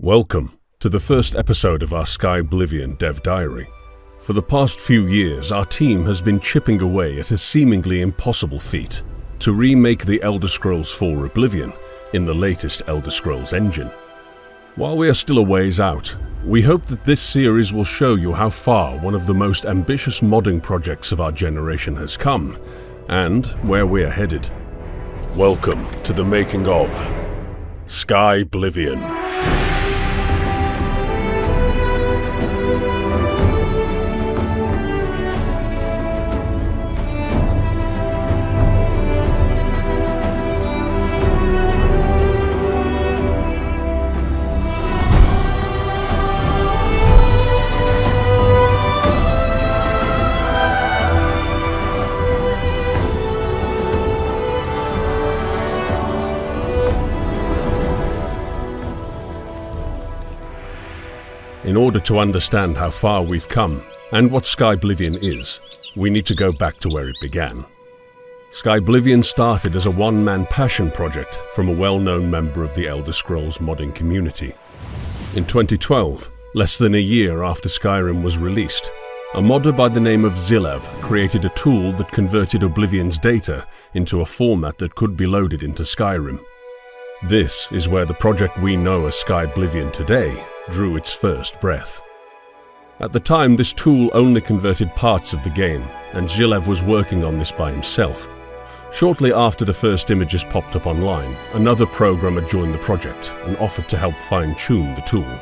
Welcome to the first episode of our Skyblivion dev diary. For the past few years, our team has been chipping away at a seemingly impossible feat to remake the Elder Scrolls 4 Oblivion in the latest Elder Scrolls engine. While we are still a ways out, we hope that this series will show you how far one of the most ambitious modding projects of our generation has come, and where we are headed. Welcome to the making of Skyblivion. In order to understand how far we've come and what Skyblivion is, we need to go back to where it began. Skyblivion started as a one-man passion project from a well-known member of the Elder Scrolls modding community. In 2012, less than a year after Skyrim was released, a modder by the name of Zilev created a tool that converted Oblivion's data into a format that could be loaded into Skyrim. This is where the project we know as Skyblivion today drew its first breath. At the time, this tool only converted parts of the game, and Zilev was working on this by himself. Shortly after the first images popped up online, another programmer joined the project and offered to help fine-tune the tool.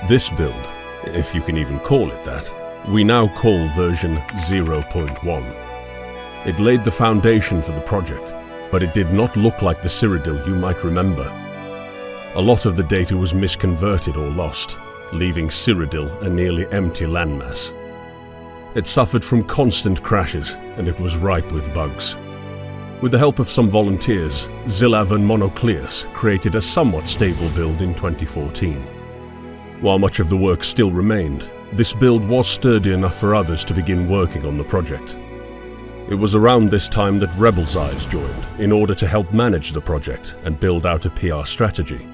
This build, if you can even call it that, we now call version 0.1. It laid the foundation for the project, but it did not look like the Cyrodiil you might remember. A lot of the data was misconverted or lost, leaving Cyrodiil a nearly empty landmass. It suffered from constant crashes, and it was ripe with bugs. With the help of some volunteers, Zilev and Monocleus created a somewhat stable build in 2014. While much of the work still remained, this build was sturdy enough for others to begin working on the project. It was around this time that Rebel's Eyes joined in order to help manage the project and build out a PR strategy.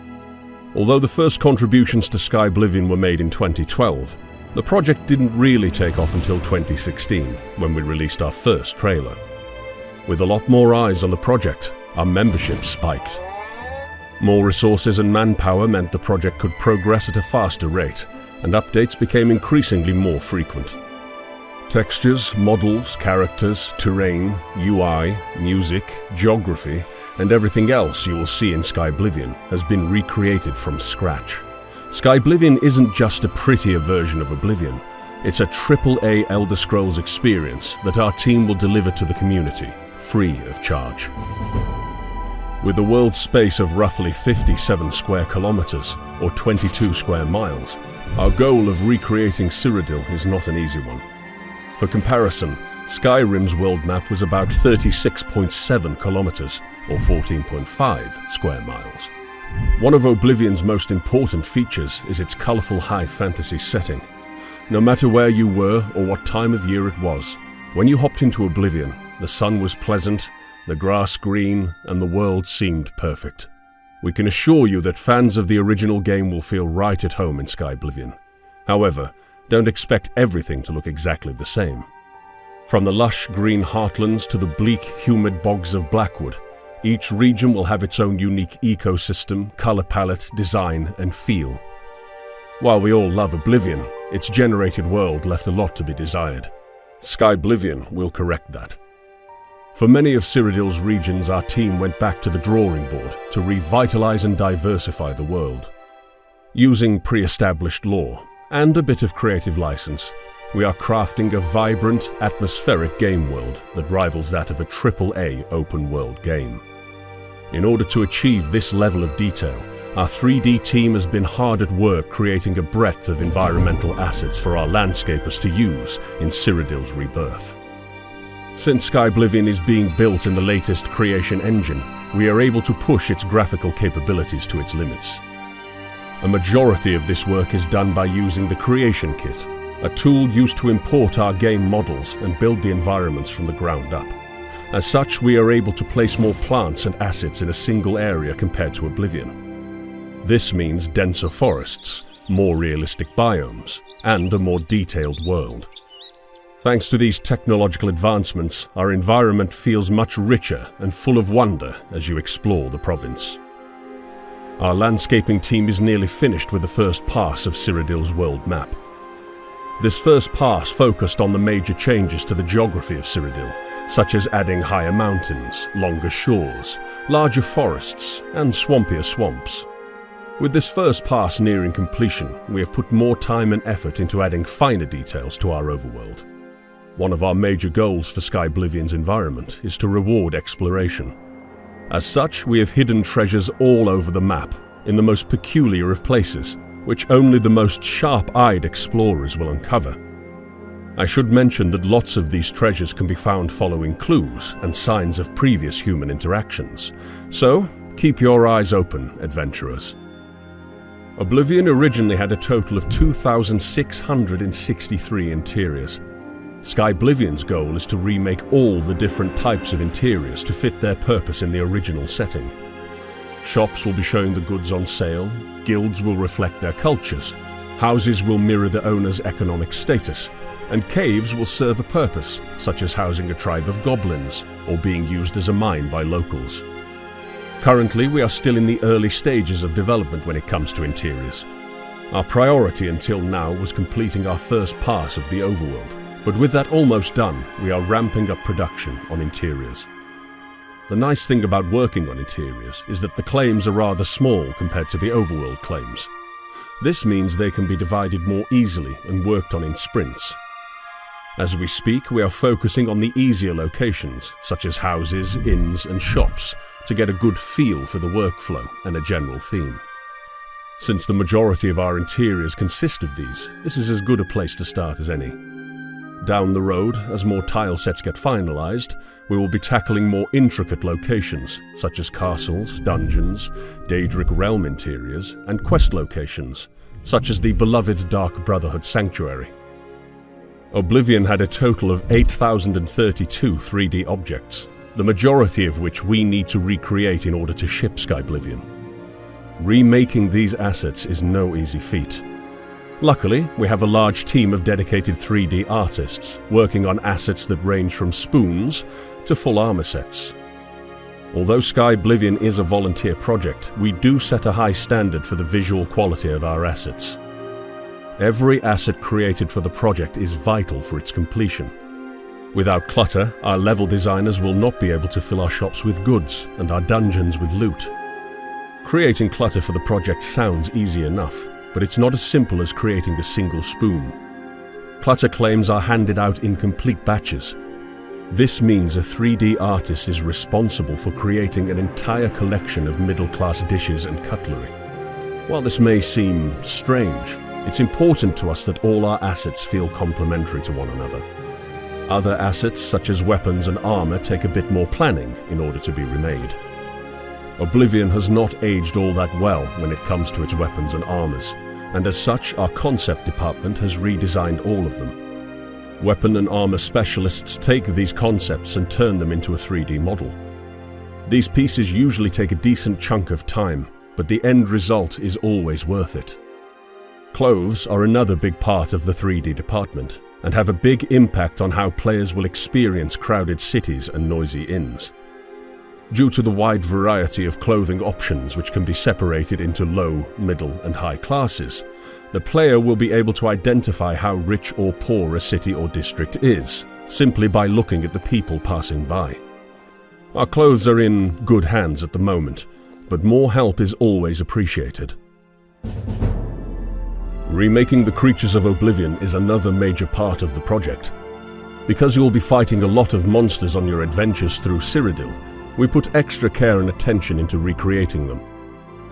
Although the first contributions to Skyblivion were made in 2012, the project didn't really take off until 2016, when we released our first trailer. With a lot more eyes on the project, our membership spiked. More resources and manpower meant the project could progress at a faster rate, and updates became increasingly more frequent. Textures, models, characters, terrain, UI, music, geography, and everything else you will see in Skyblivion has been recreated from scratch. Skyblivion isn't just a prettier version of Oblivion, it's a AAA Elder Scrolls experience that our team will deliver to the community, free of charge. With a world space of roughly 57 square kilometers, or 22 square miles, our goal of recreating Cyrodiil is not an easy one. For comparison, Skyrim's world map was about 36.7 kilometers, or 14.5 square miles. One of Oblivion's most important features is its colorful high fantasy setting. No matter where you were or what time of year it was, when you hopped into Oblivion, the sun was pleasant, the grass green, and the world seemed perfect. We can assure you that fans of the original game will feel right at home in Skyblivion. However, don't expect everything to look exactly the same. From the lush green heartlands to the bleak, humid bogs of Blackwood, each region will have its own unique ecosystem, color palette, design, and feel. While we all love Oblivion, its generated world left a lot to be desired. Skyblivion will correct that. For many of Cyrodiil's regions, our team went back to the drawing board to revitalize and diversify the world. Using pre-established lore and a bit of creative license, we are crafting a vibrant, atmospheric game world that rivals that of a AAA open-world game. In order to achieve this level of detail, our 3D team has been hard at work creating a breadth of environmental assets for our landscapers to use in Cyrodiil's rebirth. Since Skyblivion is being built in the latest creation engine, we are able to push its graphical capabilities to its limits. A majority of this work is done by using the Creation Kit, a tool used to import our game models and build the environments from the ground up. As such, we are able to place more plants and assets in a single area compared to Oblivion. This means denser forests, more realistic biomes, and a more detailed world. Thanks to these technological advancements, our environment feels much richer and full of wonder as you explore the province. Our landscaping team is nearly finished with the first pass of Cyrodiil's world map. This first pass focused on the major changes to the geography of Cyrodiil, such as adding higher mountains, longer shores, larger forests, and swampier swamps. With this first pass nearing completion, we have put more time and effort into adding finer details to our overworld. One of our major goals for Skyblivion's environment is to reward exploration. As such, we have hidden treasures all over the map, in the most peculiar of places, which only the most sharp-eyed explorers will uncover. I should mention that lots of these treasures can be found following clues and signs of previous human interactions, so keep your eyes open, adventurers. Oblivion originally had a total of 2,663 interiors. Skyblivion's goal is to remake all the different types of interiors to fit their purpose in the original setting. Shops will be showing the goods on sale, guilds will reflect their cultures, houses will mirror the owner's economic status, and caves will serve a purpose, such as housing a tribe of goblins or being used as a mine by locals. Currently, we are still in the early stages of development when it comes to interiors. Our priority until now was completing our first pass of the overworld. But with that almost done, we are ramping up production on interiors. The nice thing about working on interiors is that the claims are rather small compared to the overworld claims. This means they can be divided more easily and worked on in sprints. As we speak, we are focusing on the easier locations, such as houses, inns, and shops, to get a good feel for the workflow and a general theme. Since the majority of our interiors consist of these, this is as good a place to start as any. Down the road, as more tile sets get finalized, we will be tackling more intricate locations, such as castles, dungeons, Daedric realm interiors, and quest locations, such as the beloved Dark Brotherhood Sanctuary. Oblivion had a total of 8,032 3D objects, the majority of which we need to recreate in order to ship Skyblivion. Remaking these assets is no easy feat. Luckily, we have a large team of dedicated 3D artists working on assets that range from spoons to full armor sets. Although Skyblivion is a volunteer project, we do set a high standard for the visual quality of our assets. Every asset created for the project is vital for its completion. Without clutter, our level designers will not be able to fill our shops with goods and our dungeons with loot. Creating clutter for the project sounds easy enough, but it's not as simple as creating a single spoon. Clutter claims are handed out in complete batches. This means a 3D artist is responsible for creating an entire collection of middle-class dishes and cutlery. While this may seem strange, it's important to us that all our assets feel complementary to one another. Other assets, such as weapons and armor, take a bit more planning in order to be remade. Oblivion has not aged all that well when it comes to its weapons and armors, and as such, our concept department has redesigned all of them. Weapon and armor specialists take these concepts and turn them into a 3D model. These pieces usually take a decent chunk of time, but the end result is always worth it. Clothes are another big part of the 3D department, and have a big impact on how players will experience crowded cities and noisy inns. Due to the wide variety of clothing options which can be separated into low, middle, and high classes, the player will be able to identify how rich or poor a city or district is, simply by looking at the people passing by. Our clothes are in good hands at the moment, but more help is always appreciated. Remaking the creatures of Oblivion is another major part of the project. Because you'll be fighting a lot of monsters on your adventures through Cyrodiil, we put extra care and attention into recreating them.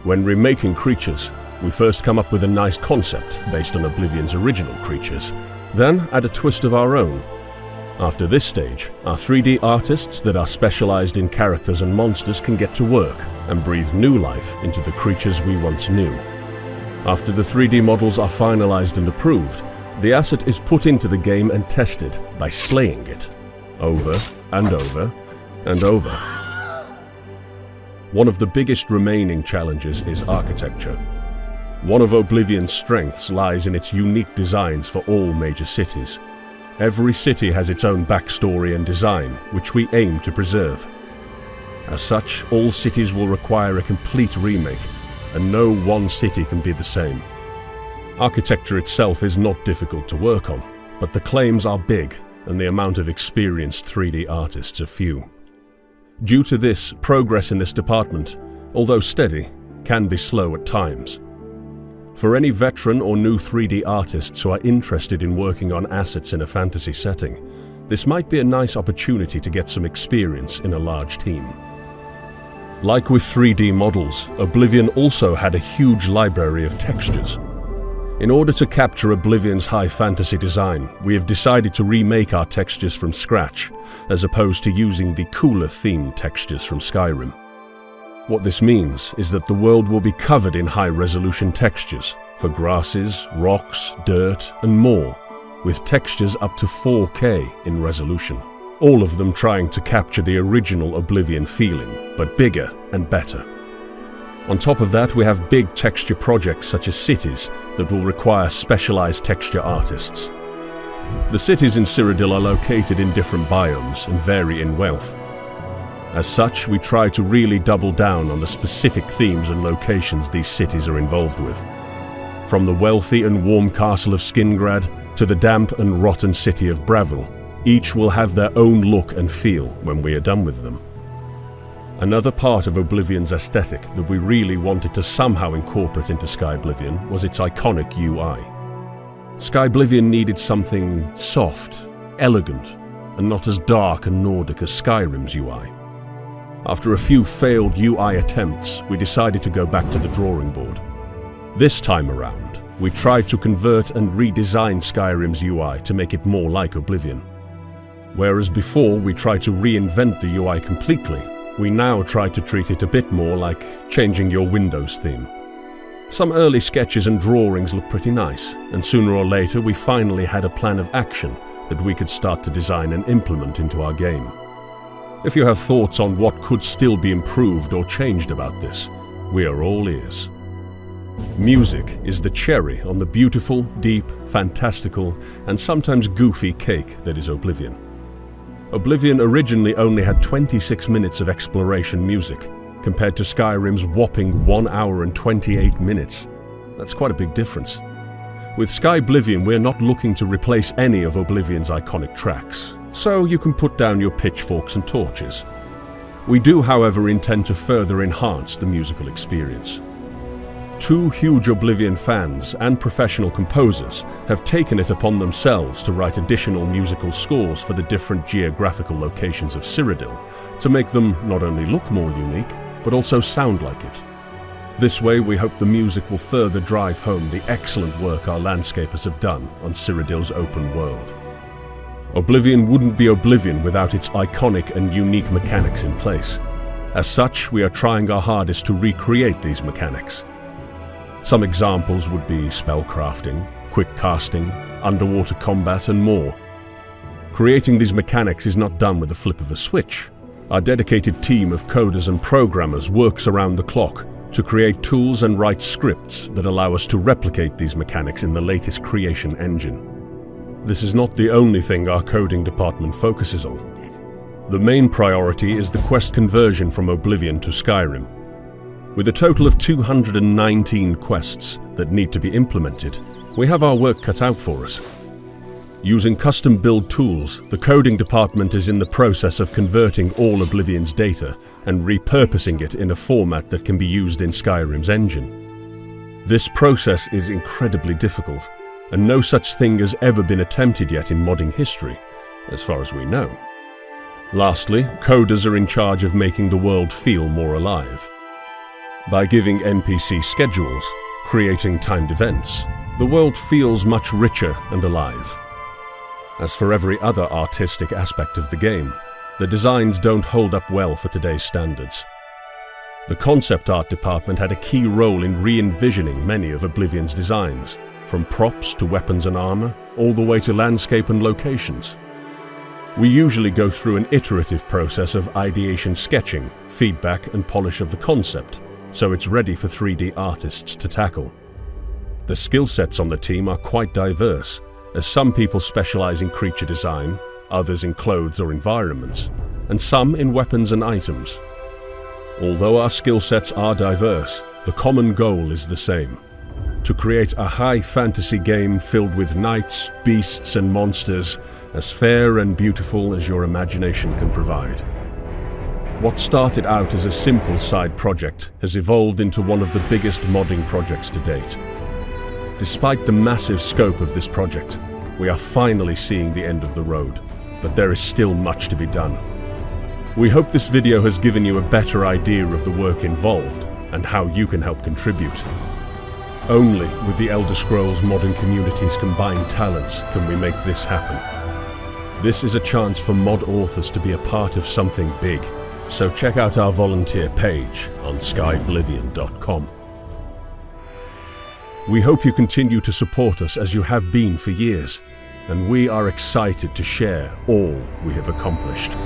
When remaking creatures, we first come up with a nice concept based on Oblivion's original creatures, then add a twist of our own. After this stage, our 3D artists that are specialized in characters and monsters can get to work and breathe new life into the creatures we once knew. After the 3D models are finalized and approved, the asset is put into the game and tested by slaying it, over and over and over. One of the biggest remaining challenges is architecture. One of Oblivion's strengths lies in its unique designs for all major cities. Every city has its own backstory and design, which we aim to preserve. As such, all cities will require a complete remake, and no one city can be the same. Architecture itself is not difficult to work on, but the claims are big, and the amount of experienced 3D artists are few. Due to this, progress in this department, although steady, can be slow at times. For any veteran or new 3D artists who are interested in working on assets in a fantasy setting, this might be a nice opportunity to get some experience in a large team. Like with 3D models, Oblivion also had a huge library of textures. In order to capture Oblivion's high fantasy design, we have decided to remake our textures from scratch, as opposed to using the cooler themed textures from Skyrim. What this means is that the world will be covered in high-resolution textures for grasses, rocks, dirt, and more, with textures up to 4K in resolution. All of them trying to capture the original Oblivion feeling, but bigger and better. On top of that, we have big texture projects such as cities that will require specialized texture artists. The cities in Cyrodiil are located in different biomes and vary in wealth. As such, we try to really double down on the specific themes and locations these cities are involved with. From the wealthy and warm castle of Skingrad to the damp and rotten city of Bravil, each will have their own look and feel when we are done with them. Another part of Oblivion's aesthetic that we really wanted to somehow incorporate into Skyblivion was its iconic UI. Skyblivion needed something soft, elegant, and not as dark and Nordic as Skyrim's UI. After a few failed UI attempts, we decided to go back to the drawing board. This time around, we tried to convert and redesign Skyrim's UI to make it more like Oblivion. Whereas before we tried to reinvent the UI completely, we now try to treat it a bit more like changing your Windows theme. Some early sketches and drawings look pretty nice, and sooner or later we finally had a plan of action that we could start to design and implement into our game. If you have thoughts on what could still be improved or changed about this, we are all ears. Music is the cherry on the beautiful, deep, fantastical, and sometimes goofy cake that is Oblivion. Oblivion originally only had 26 minutes of exploration music, compared to Skyrim's whopping 1 hour and 28 minutes. That's quite a big difference. With Skyblivion, we're not looking to replace any of Oblivion's iconic tracks, so you can put down your pitchforks and torches. We do, however, intend to further enhance the musical experience. Two huge Oblivion fans and professional composers have taken it upon themselves to write additional musical scores for the different geographical locations of Cyrodiil to make them not only look more unique, but also sound like it. This way, we hope the music will further drive home the excellent work our landscapers have done on Cyrodiil's open world. Oblivion wouldn't be Oblivion without its iconic and unique mechanics in place. As such, we are trying our hardest to recreate these mechanics. Some examples would be spellcrafting, quick casting, underwater combat, and more. Creating these mechanics is not done with the flip of a switch. Our dedicated team of coders and programmers works around the clock to create tools and write scripts that allow us to replicate these mechanics in the latest creation engine. This is not the only thing our coding department focuses on. The main priority is the quest conversion from Oblivion to Skyrim. With a total of 219 quests that need to be implemented, we have our work cut out for us. Using custom-build tools, the coding department is in the process of converting all Oblivion's data and repurposing it in a format that can be used in Skyrim's engine. This process is incredibly difficult, and no such thing has ever been attempted yet in modding history, as far as we know. Lastly, coders are in charge of making the world feel more alive. By giving NPC schedules, creating timed events, the world feels much richer and alive. As for every other artistic aspect of the game, the designs don't hold up well for today's standards. The concept art department had a key role in re-envisioning many of Oblivion's designs, from props to weapons and armor, all the way to landscape and locations. We usually go through an iterative process of ideation sketching, feedback and polish of the concept, so it's ready for 3D artists to tackle. The skill sets on the team are quite diverse, as some people specialize in creature design, others in clothes or environments, and some in weapons and items. Although our skill sets are diverse, the common goal is the same: to create a high fantasy game filled with knights, beasts, and monsters, as fair and beautiful as your imagination can provide. What started out as a simple side project has evolved into one of the biggest modding projects to date. Despite the massive scope of this project, we are finally seeing the end of the road, but there is still much to be done. We hope this video has given you a better idea of the work involved and how you can help contribute. Only with the Elder Scrolls modding community's combined talents can we make this happen. This is a chance for mod authors to be a part of something big, so check out our volunteer page on skyblivion.com. We hope you continue to support us as you have been for years, and we are excited to share all we have accomplished.